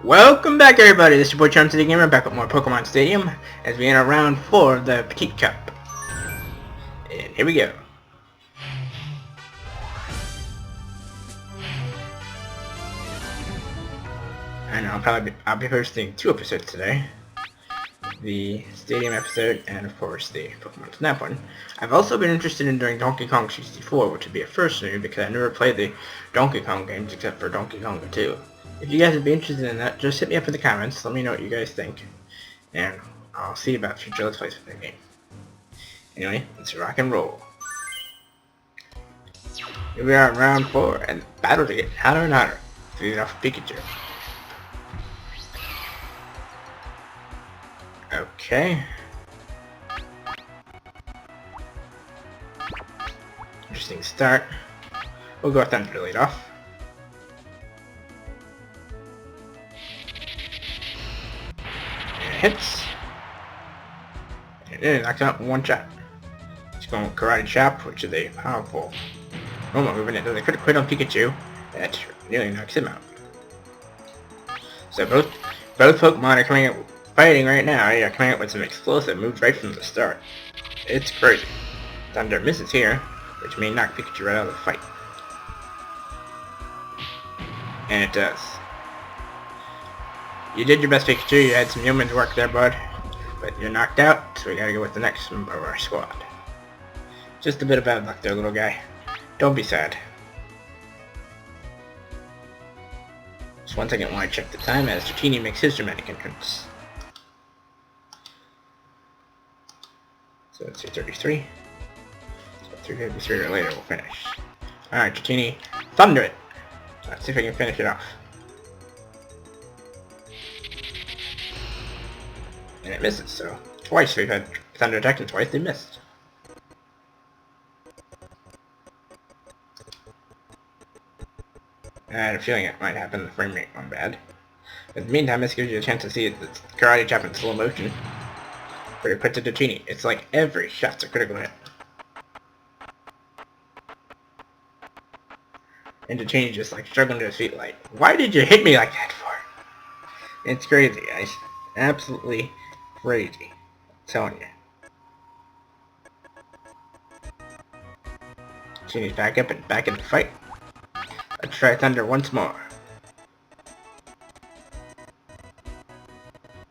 Welcome back, everybody. This is your boy Charm City Gamer, back with more Pokemon Stadium as we enter round 4 of the Petit Cup. And here we go. I know I'll be posting 2 episodes today. The Stadium episode and of course the Pokemon Snap one. I've also been interested in doing Donkey Kong 64, which would be a first for me because I never played the Donkey Kong games except for Donkey Kong 2. If you guys would be interested in that, just hit me up in the comments, let me know what you guys think. And I'll see about future Let's Plays for the game. Anyway, let's rock and roll. Here we are in round 4, and the battle to get hotter and hotter. To get off Pikachu. Okay. Interesting start. We'll go with Thunder to lead off. Hits. And it knocked him out in one shot. He's going with Karate Chop, which is a powerful normal move, and it does a critical hit on Pikachu. That nearly knocks him out. So both Pokemon are coming out fighting right now. Yeah, coming out with some explosive moves right from the start. It's crazy. Thunder misses here, which may knock Pikachu right out of the fight. And it does. You did your best, Pikachu. You had some yeoman's work there, bud. But you're knocked out, so we gotta go with the next member of our squad. Just a bit of bad luck there, little guy. Don't be sad. Just one second while I check the time as Dratini makes his dramatic entrance. So it's 2:33. So 3:53 or later we'll finish. Alright, Dratini, thunder it! Let's see if I can finish it off. And it misses, so twice we've had Thunder attack and twice they missed. I had a feeling it might happen, the frame rate went bad. In the meantime, this gives you a chance to see the Karate Chop in slow motion. Where you put to Dratini. It's like every shot's a critical hit. And Dratini just like struggling to his feet like, why did you hit me like that for? It's crazy, guys. Absolutely crazy. I'm telling you. Dratini's back up and back in the fight. Let's try Thunder once more.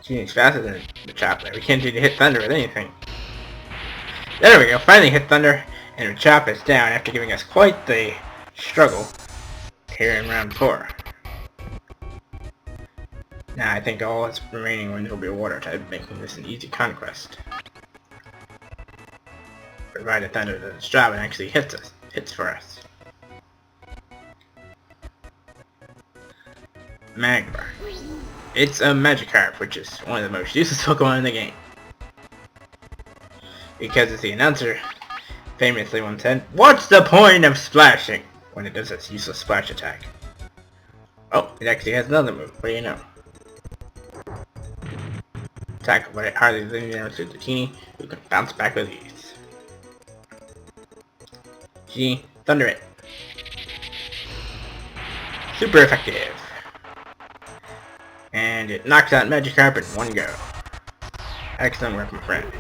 Dratini's faster than the Chop there. We can't seem to hit Thunder with anything. There we go, finally hit Thunder, and the Chop is down after giving us quite the struggle here in round 4. Now I think all that's remaining ones will be water type, making this an easy conquest. Provided Thunder does its job and actually hits for us. Magmar. It's a Magikarp, which is one of the most useless Pokemon in the game. Because as the announcer famously once said, what's the point of splashing? When it does its useless splash attack. Oh, it actually has another move, what do you know? Attack, but it hardly leaves down to Dratini, who can bounce back with ease. G, thunder it. Super effective. And it knocks out Magikarp in one go. Excellent work, my friend.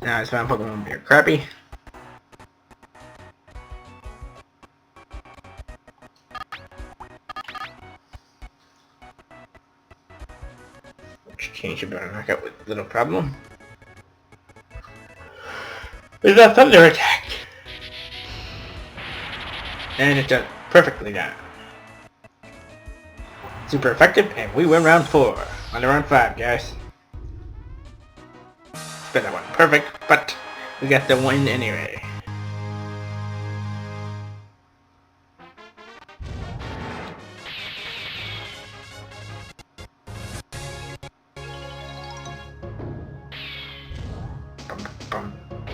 Now it's found Pokemon will be crappy. Which King should be able to knock out with little problem. There's a Thunder attack! And it does perfectly down. Super effective, and we win round 4. On to round 5, guys. That one perfect, but we got the win anyway.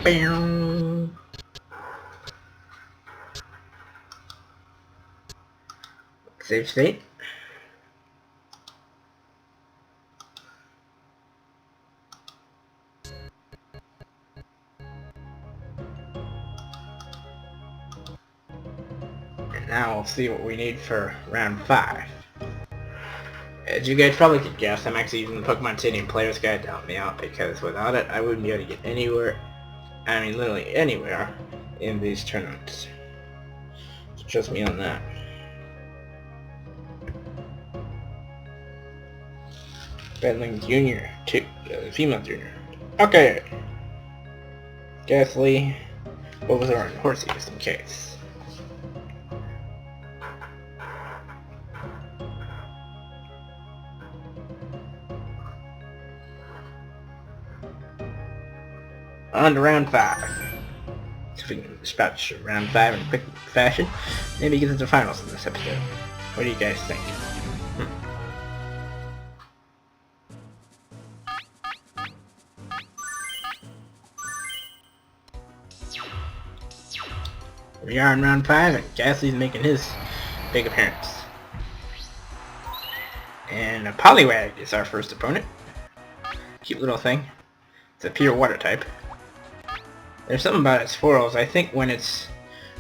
Bam. Save state. Now we'll see what we need for round 5. As you guys probably could guess, I'm actually using the Pokemon Stadium Player's Guide to help me out, because without it, I wouldn't be able to get anywhere, I mean literally anywhere, in these tournaments. So trust me on that. Battling Junior, female Junior. Okay. Ghastly, Bulbasaur, and Horsey, just in case. On to round 5. So if we can dispatch round 5 in quick fashion, maybe get into the finals in this episode. What do you guys think? We are in round 5, and Ghastly's making his big appearance. And a Poliwag is our first opponent. Cute little thing. It's a pure water type. There's something about its swirls. I think when it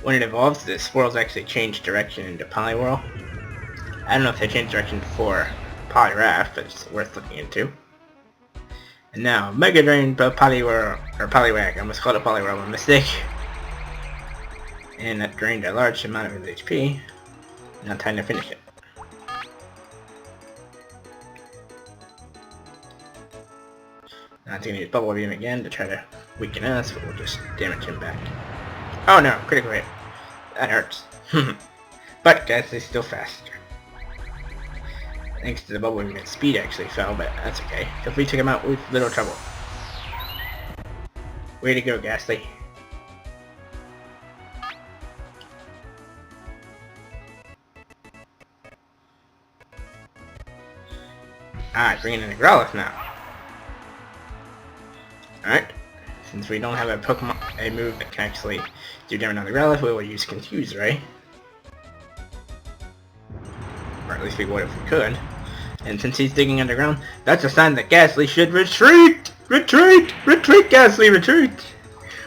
evolves, the swirls actually change direction into Poliwhirl. I don't know if they change direction for Poliwrath, but it's worth looking into. And now, Mega Drain Poliwhirl, or Poliwag. I almost called it Poliwhirl by mistake. And that drained a large amount of his HP. Now time to finish it. Now it's going to use Bubble Beam again to try to weaken us, but we'll just damage him back. Oh no, critical hit. That hurts. But guys, they're still faster. Thanks to the Bubble Beam, its speed actually fell, but that's okay. If we took him out with little trouble. Way to go, Ghastly. Alright, bringing in the Growlithe now. Alright, since we don't have a move that can actually do damage on the Growlithe, we will use Confuse Ray. Or at least we would if we could. And since he's digging underground, that's a sign that Ghastly should retreat! Retreat! Retreat, Ghastly, retreat!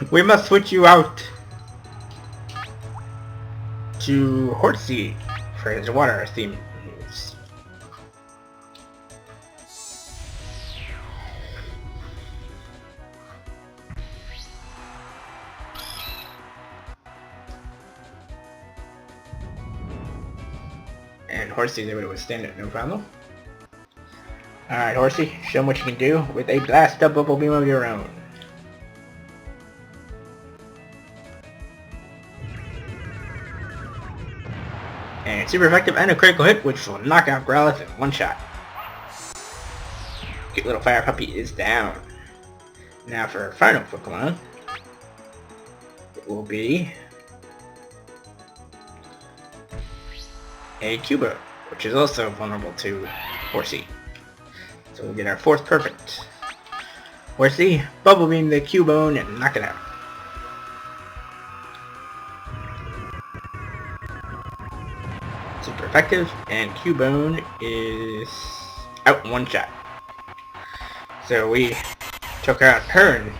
We must switch you out to Horsey for his water theme moves. And Horsey's able to withstand it, no problem. Alright, Horsey, show them what you can do with a blast up Bubble Beam of your own. And super effective and a critical hit, which will knock out Growlithe in one shot. Cute little fire puppy is down. Now for our final Pokemon, it will be a Cubo, which is also vulnerable to Horsey. So we'll get our 4th perfect. Horsey, Bubble Beam the Cubone and knock it out. Super effective, and Cubone is out in one shot. So we took out her in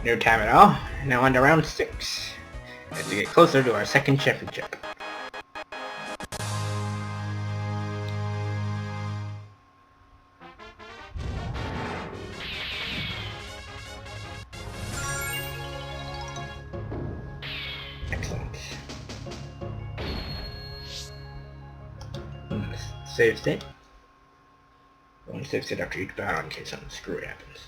no time at all. Now on to round 6, as we get closer to our 2nd championship. Excellent. Save state. Only save state after each battle in case something screwy happens.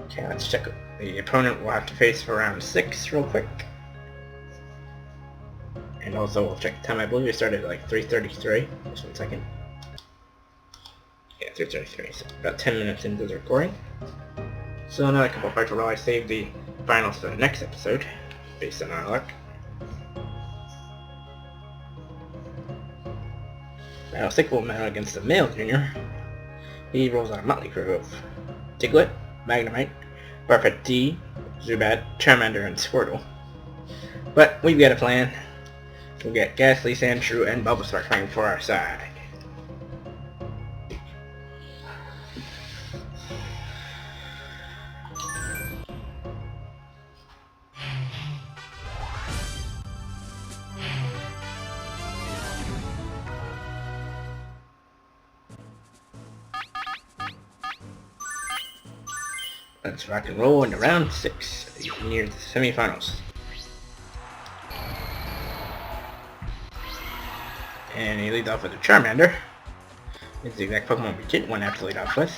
Okay, let's check the opponent we'll have to face for round 6 real quick. And also we'll check the time. I believe we started at like 3:33. Just 1 second. Yeah, 3:33. So about 10 minutes into the recording. So another couple parts will I save the finals for the next episode, based on our luck. Now, Sickle Metal against the male junior. He rolls on a motley crew of Diglett, Magnemite, Barpet, Zubat, Charmander, and Squirtle. But we've got a plan. We'll get Ghastly, Sandshrew, and Bulbasaur coming for our side. Let's rock and roll into round 6, near the semifinals. And he leads off with a Charmander. It's the exact Pokemon we didn't want to have to lead off with.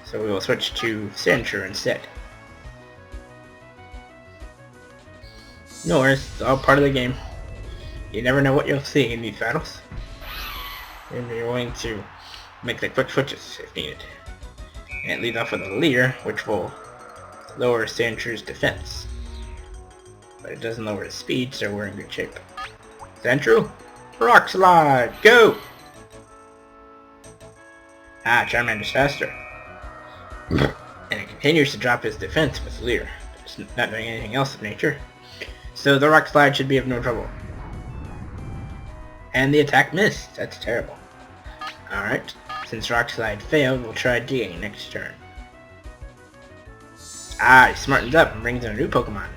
So we will switch to Sandshrew instead. No worries, it's all part of the game. You never know what you'll see in these battles. And you're willing to make the quick switches if needed. And it leads off with a leader, which will lower Sandshrews' defense. But it doesn't lower his speed, so we're in good shape. Sandshrew, Rock Slide, go! Ah, Charmander's faster. And it continues to drop his defense with leader. It's not doing anything else of nature. So the Rock Slide should be of no trouble. And the attack missed. That's terrible. Alright, since Rock Slide failed, we'll try digging next turn. Ah, he smartens up and brings in a new Pokemon.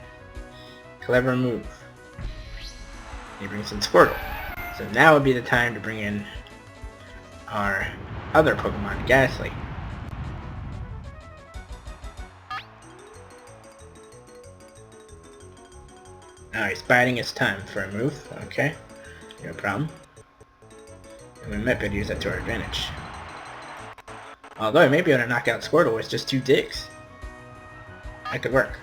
Clever move. He brings in Squirtle. So now would be the time to bring in our other Pokemon, Ghastly. Now he's biding his time for a move. Okay, no problem. And we might be able to use that to our advantage. Although I may be able to knock out Squirtle with just 2 digs. That could work.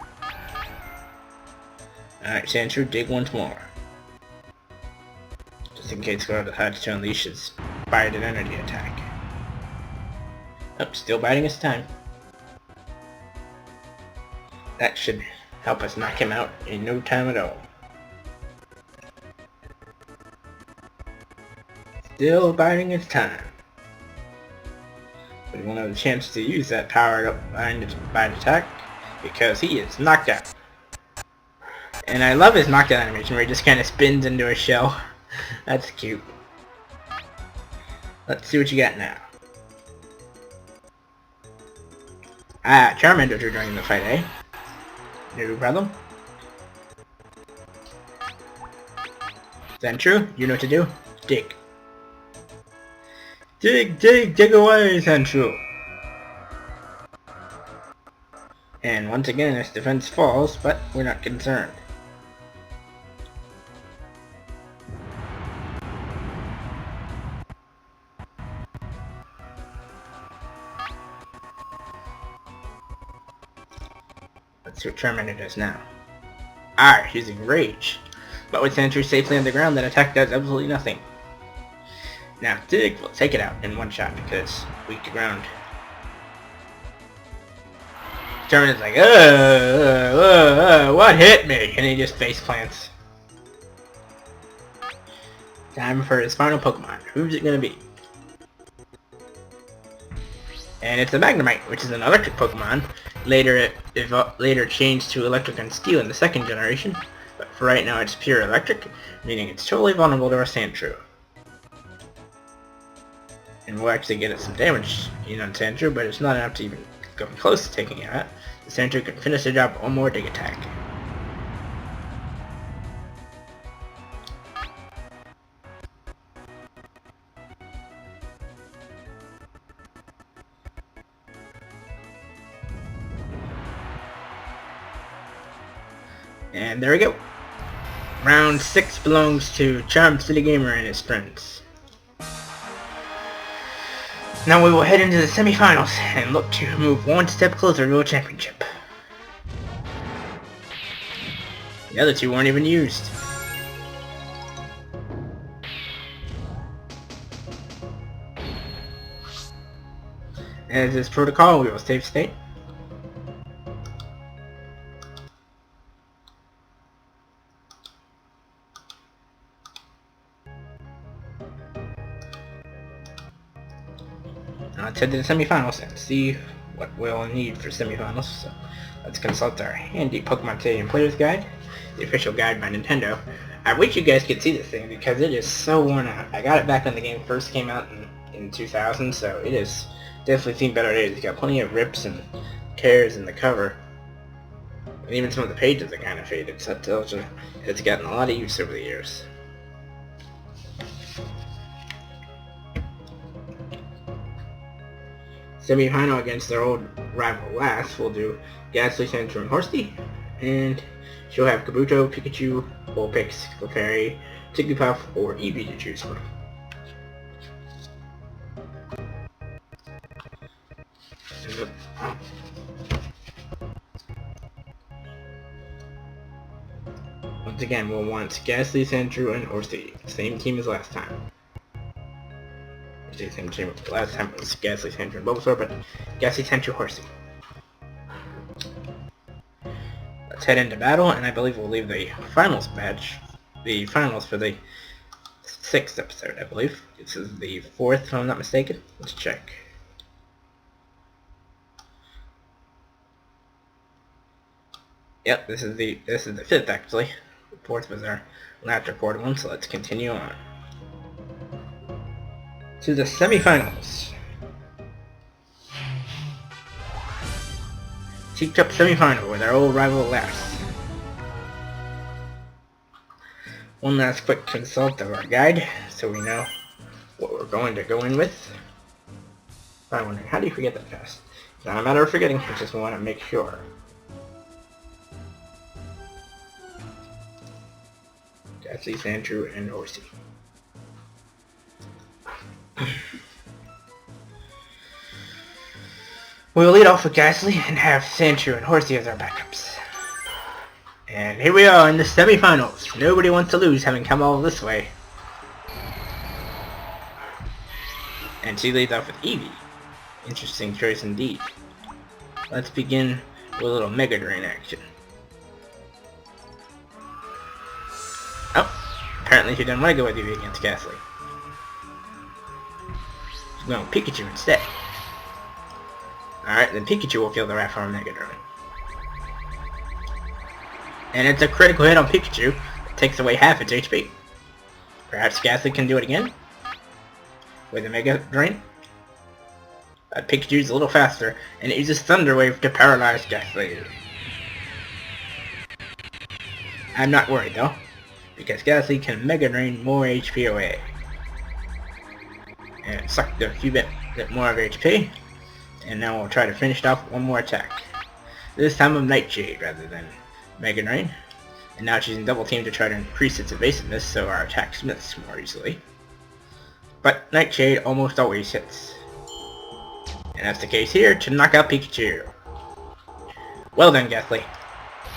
Alright, Sandshrew, dig once more. Just in case Squirtle decides to unleash his Bided Energy attack. Oh, still biding his time. That should help us knock him out in no time at all. Still biding his time. We won't have a chance to use that powered up bite attack because he is knocked out. And I love his knockdown animation where he just kind of spins into a shell. That's cute. Let's see what you got now. Ah, Charmander drew during the fight, eh? No problem. Is that true? You know what to do? Dig. Dig, dig, dig away, Sandshrew. And once again, his defense falls, but we're not concerned. Let's see what Charmander does now. Ah, using Rage. But with Sandshrew safely on the ground, that attack does absolutely nothing. Now, Dig will take it out in one shot because weak to ground. Charmander's like, what hit me? And he just face plants. Time for his final Pokemon. Who's it gonna be? And it's a Magnemite, which is an electric Pokemon. Later, later changed to Electric and Steel in the second generation. But for right now, it's pure electric, meaning it's totally vulnerable to our Sandshrew. And we'll actually get it some damage on Sandshrew, but it's not enough to even come close to taking it out. The Sandshrew can finish the job with one more dig attack. And there we go. Round 6 belongs to Charm City Gamer and his friends. Now we will head into the semifinals and look to move one step closer to a championship. The other 2 weren't even used. As is protocol, we will save state. Let's head to the semifinals and see what we'll need for semifinals. So let's consult our handy Pokemon Stadium Player's Guide, the official guide by Nintendo. I wish you guys could see this thing because it is so worn out. I got it back when the game first came out in 2000, so it has definitely seen better days. It's got plenty of rips and tears in the cover. And even some of the pages are kind of faded, so that tells you it's gotten a lot of use over the years. semi-final against their old rival Lass, we'll do Ghastly, Sandshrew, and Horsey. And she'll have Kabuto, Pikachu, Vulpix, Clefairy, Jigglypuff, or Eevee to choose from. Once again, we'll want Ghastly, Sandshrew, and Horsey. Same team as last time. Same team. Last time it was Ghastly, Sandshrew, and Bulbasaur, but Ghastly, Sandshrew, Horsey. Let's head into battle, and I believe we'll leave the finals match, the finals for the 6th episode, I believe. This is the 4th, if I'm not mistaken. Let's check. Yep, this is the 5th actually. The 4th was our last recorded one, so let's continue on to the semifinals. Petit Cup semifinal with our old rival Lass. One last quick consult of our guide, so we know what we're going to go in with. I'm wondering, how do you forget that fast? It's not a matter of forgetting, it's just we want to make sure. Ghastly, Sandshrew, and Horsey. We'll lead off with Ghastly and have Sandshrew and Horsey as our backups. And here we are in the semifinals. Nobody wants to lose, having come all this way. And she leads off with Eevee. Interesting choice indeed. Let's begin with a little Mega Drain action. Oh, apparently she doesn't want to go with Eevee against Ghastly. She's going with Pikachu instead. Alright, then Pikachu will kill the rat from Mega Drain. And it's a critical hit on Pikachu. It takes away half its HP. Perhaps Ghastly can do it again? With a Mega Drain? Pikachu's a little faster, and it uses Thunder Wave to paralyze Ghastly. I'm not worried though, because Ghastly can Mega Drain more HP away. And suck a few bit more of HP. And now we'll try to finish it off with one more attack. This time of Nightshade rather than Mega Drain. And now she's in double team to try to increase its evasiveness so our attacks miss more easily. But Nightshade almost always hits. And that's the case here to knock out Pikachu. Well done, Ghastly.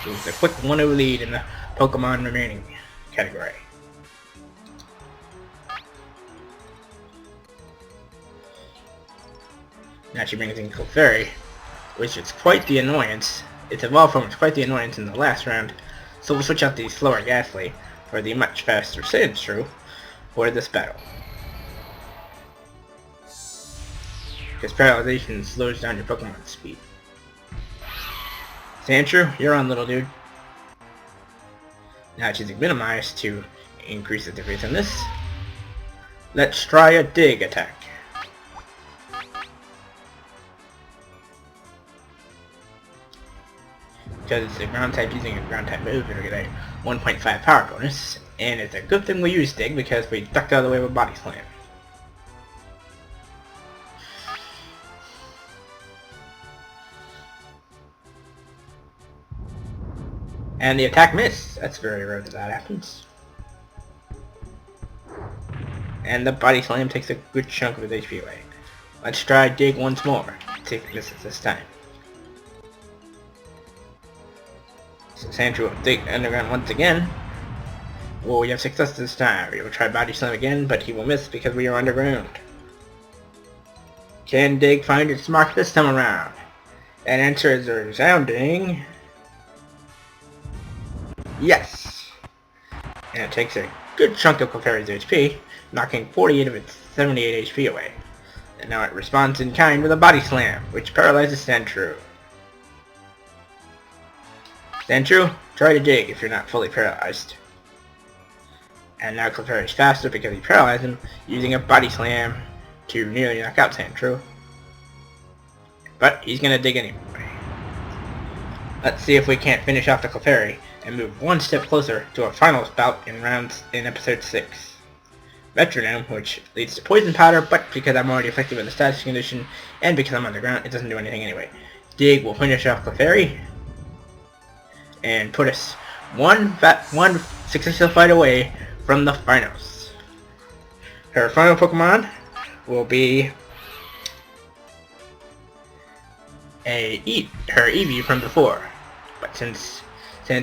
With a quick 1-0 lead in the Pokemon remaining category. Now she brings in Clefairy, which is quite the annoyance. Its evolved form is quite the annoyance in the last round, so we'll switch out the slower Ghastly for the much faster Sandshrew for this battle. Because paralyzation slows down your Pokemon's speed. Sandshrew, you're on, little dude. Now she's minimized to increase its evasiveness. Let's try a dig attack. Because it's a ground type using a ground type move, it'll get a 1.5 power bonus. And it's a good thing we use Dig because we ducked out of the way with Body Slam. And the attack missed. That's very rare that happens. And the Body Slam takes a good chunk of his HP away. Let's try Dig once more. See if it misses this time. So Sandshrew will dig underground once again. Well, we have success this time. We will try Body Slam again, but he will miss because we are underground. Can Dig find its mark this time around? And answer is a resounding yes. And it takes a good chunk of Clefairy's HP, knocking 48 of its 78 HP away. And now it responds in kind with a Body Slam, which paralyzes Sandshrew. Sandshrew, try to dig if you're not fully paralyzed. And now Clefairy is faster because he paralyzed him, using a Body Slam to nearly knock out Sandshrew. But he's gonna dig anyway. Let's see if we can't finish off the Clefairy and move one step closer to our final bout in episode 6. metronome, which leads to poison powder, but because I'm already afflicted with a status condition, and because I'm underground, it doesn't do anything anyway. Dig will finish off the fairy, and put us one successful fight away from the finals. Her final Pokemon will be her Eevee from before, but since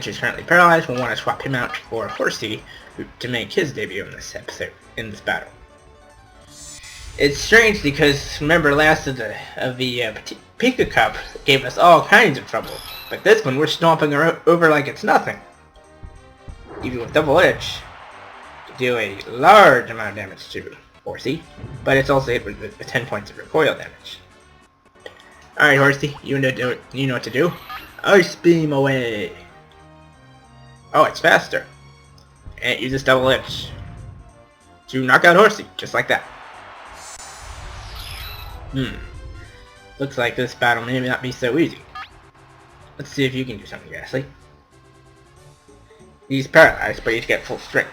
she's currently paralyzed, we'll want to swap him out for Horsey to make his debut in this episode, in this battle. It's strange because remember last of the Petit Cup gave us all kinds of trouble, but this one we're stomping her over like it's nothing. Even with Double Edge, to do a large amount of damage to Horsey, but it's also hit with 10 points of recoil damage. Alright Horsey, you know what to do. Ice Beam away! Oh, it's faster. And it uses Double Edge to knock out Horsey, just like that. Looks like this battle may not be so easy. Let's see if you can do something, Ghastly. He's paralyzed, but he's got full strength.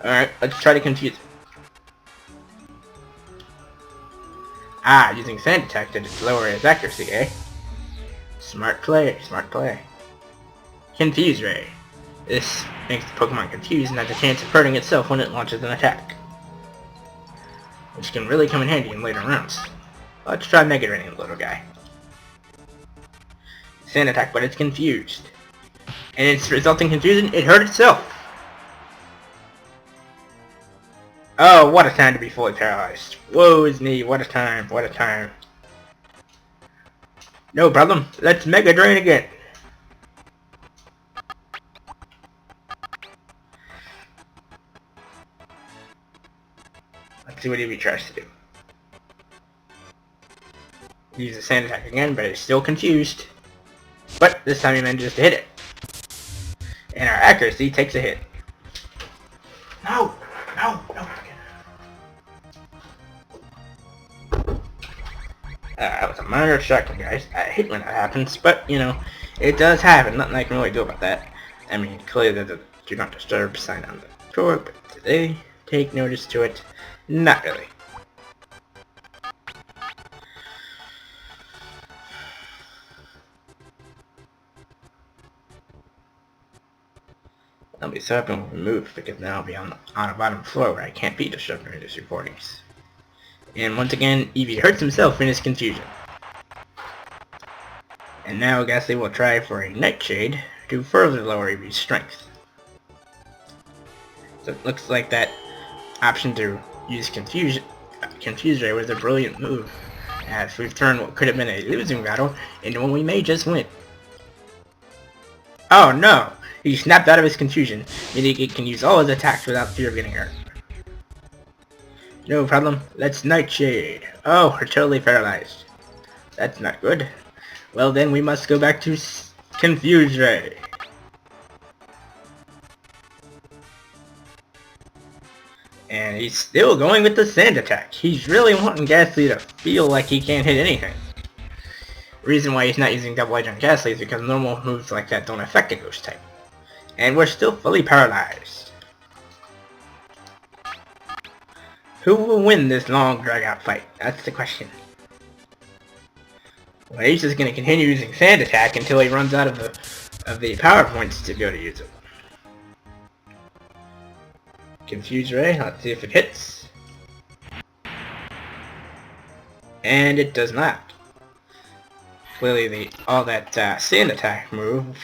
Alright, let's try to confuse him. Using Sand Attack to lower his accuracy, eh? Smart play, smart play. Confuse Ray. This makes the Pokemon confused and has a chance of hurting itself when it launches an attack, which can really come in handy in later rounds. Let's try Mega Draining the little guy. Sand Attack, but it's confused. And its resulting confusion, it hurt itself! Oh, what a time to be fully paralyzed. Woe is me, what a time, what a time. No problem, let's Mega Drain again. Let's see what Eevee tries to do. Use the Sand Attack again, but it's still confused. But this time he manages to hit it. And our accuracy takes a hit. No! No! No! That was a minor distraction, guys. I hate when that happens, but, you know, it does happen. Nothing I can really do about that. I mean, clearly there's a Do Not Disturb sign on the door, but do they take notice to it? Not really. I'll be so happy when we move, because now I'll be on a bottom floor where I can't be disturbed during these recordings. And once again, Eevee hurts himself in his confusion. And now Ghastly will try for a Nightshade to further lower Eevee's strength. So it looks like that option to use Confuse Ray was a brilliant move, as we've turned what could have been a losing battle into one we may just win. Oh no! He snapped out of his confusion, meaning he can use all his attacks without fear of getting hurt. No problem, let's Nightshade. Oh, we're totally paralyzed. That's not good. Well then, we must go back to Confuse Ray. And he's still going with the Sand Attack. He's really wanting Ghastly to feel like he can't hit anything. The reason why he's not using Double Edge on Ghastly is because normal moves like that don't affect a Ghost type. And we're still fully paralyzed. Who will win this long drag-out fight? That's the question. Well, he's just going to continue using Sand Attack until he runs out of the power points to be able to use it. Confuse Ray, let's see if it hits. And it does not. Clearly all that Sand Attack move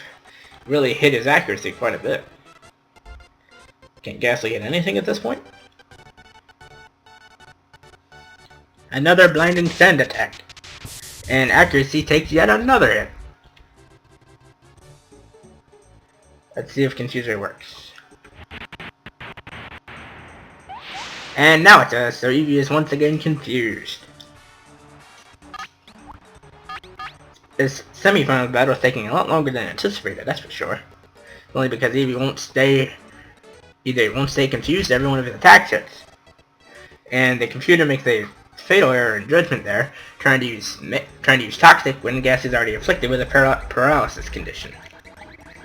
really hit his accuracy quite a bit. Can Ghastly hit anything at this point? Another blinding Sand Attack. And accuracy takes yet another hit. Let's see if Confuse Ray works. And now it does, so Eevee is once again confused. This semi-final battle is taking a lot longer than anticipated, that's for sure. Only because Eevee won't stay confused every one of his attacks hits. And the computer makes a fatal error in judgment there, trying to use Toxic when Ghastly is already afflicted with a paralysis condition.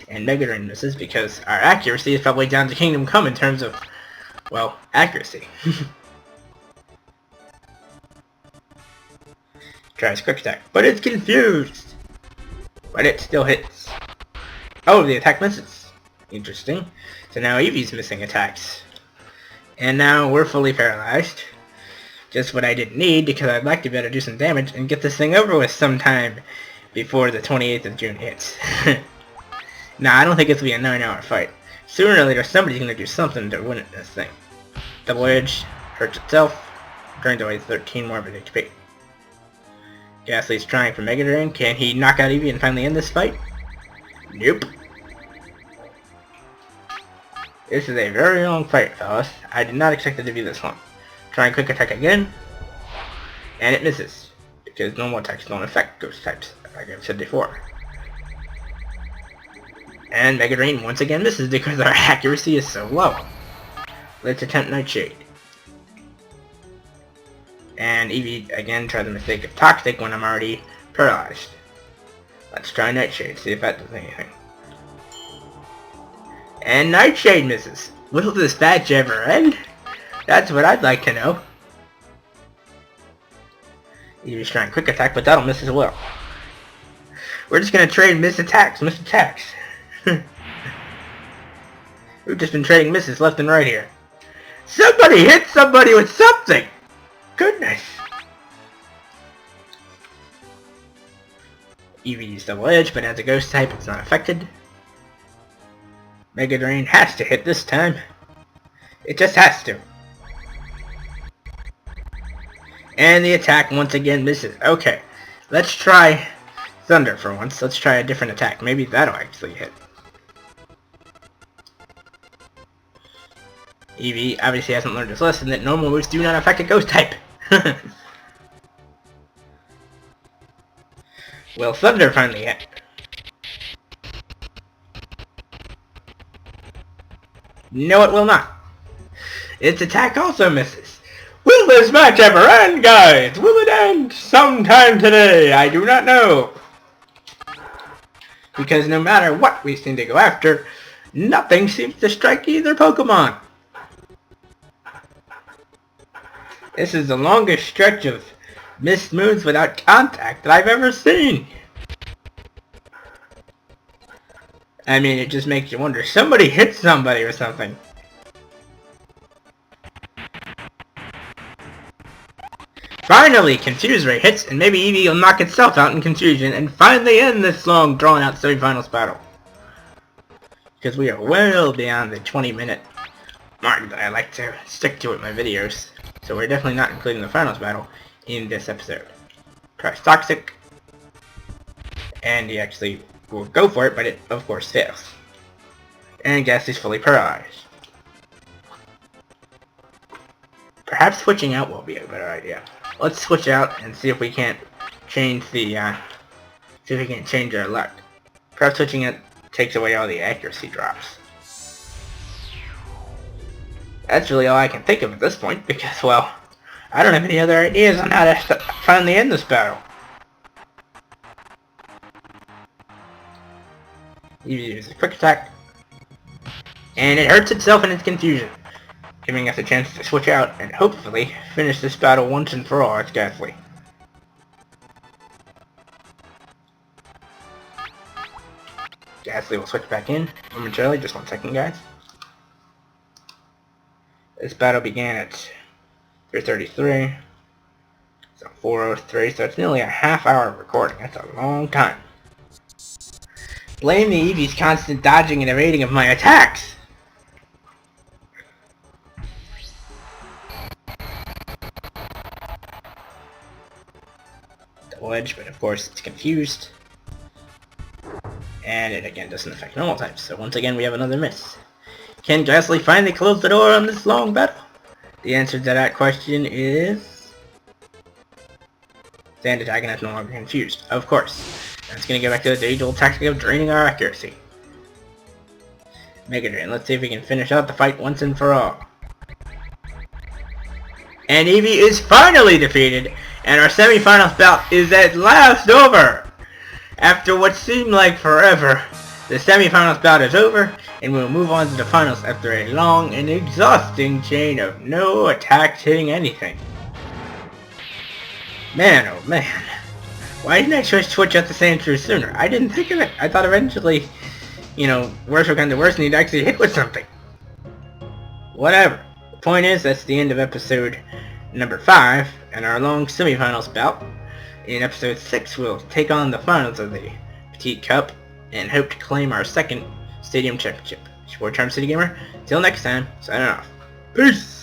And Mega Drain misses because our accuracy is probably down to Kingdom Come in terms of, well, accuracy. Tries Quick Attack, but it's confused! But it still hits. Oh, the attack misses. Interesting. So now Eevee's missing attacks. And now we're fully paralyzed. Just what I didn't need, because I'd like to be able to do some damage and get this thing over with sometime before the 28th of June hits. Nah, I don't think it's going to be a 9-hour fight. Sooner or later, somebody's going to do something to win this thing. Double Edge hurts itself, drains away 13 more of its HP. Ghastly's trying for Mega Drain. Can he knock out Eevee and finally end this fight? Nope. This is a very long fight, fellas. I did not expect it to be this long. Trying Quick Attack again, and it misses, because normal attacks don't affect ghost types, like I've said before. And Mega Drain once again misses because our accuracy is so low. Let's attempt Nightshade. And Eevee again tries the mistake of Toxic when I'm already paralyzed. Let's try Nightshade, see if that does anything. And Nightshade misses. Will this match ever end? That's what I'd like to know. Eevee's trying Quick Attack, but that'll miss as well. We're just gonna trade miss attacks. We've just been trading misses left and right here. Somebody hit somebody with something! Goodness! Eevee's Double Edge, but as a ghost type, it's not affected. Mega Drain has to hit this time. It just has to. And the attack once again misses. Okay, let's try Thunder for once. Let's try a different attack. Maybe that'll actually hit. Eevee obviously hasn't learned his lesson that normal moves do not affect a ghost type. Will Thunder finally hit? No, it will not. Its attack also misses. Will this match ever end, guys? Will it end sometime today? I do not know. Because no matter what we seem to go after, nothing seems to strike either Pokemon. This is the longest stretch of missed moves without contact that I've ever seen. I mean, it just makes you wonder. Somebody hit somebody or something. Finally, Confuse Ray hits, and maybe Eevee will knock itself out in confusion and finally end this long, drawn-out semifinals battle. Because we are well beyond the 20-minute mark that I like to stick to with my videos. So we're definitely not including the finals battle in this episode. Tries Toxic, and he actually will go for it, but it of course fails. And Ghastly's fully paralyzed. Perhaps switching out will be a better idea. Let's switch out and see if we can't change the change our luck. Perhaps switching it takes away all the accuracy drops. That's really all I can think of at this point, because, well, I don't have any other ideas on how to finally end this battle. You use a Quick Attack, and it hurts itself in its confusion, giving us a chance to switch out and hopefully finish this battle once and for all. It's Ghastly. Ghastly will switch back in momentarily. Just 1 second, guys. This battle began at 3:33, so 4:03, so it's nearly a half-hour recording. That's a long time. Blame the Eevee's constant dodging and evading of my attacks! Double Edge, but of course it's confused. And it again doesn't affect normal types, so once again we have another miss. Can Ghastly finally close the door on this long battle? The answer to that question is... Sand Attack and that's no longer confused. Of course. That's going to go back to the age-old tactic of draining our accuracy. Mega Drain. Let's see if we can finish out the fight once and for all. And Eevee is finally defeated, and our semifinals bout is at last over! After what seemed like forever, The semifinals bout is over, and we'll move on to the finals after a long and exhausting chain of no attacks hitting anything. Man, oh man. Why didn't I switch out the Sandshrew sooner? I didn't think of it. I thought eventually, you know, worse would come to worse and he'd actually hit with something. Whatever. The point is, that's the end of episode number 5 and our long semifinals bout. In episode 6, we'll take on the finals of the Petit Cup and hope to claim our second stadium championship. It's your boy Charm City Gamer. Till next time, signing off. Peace!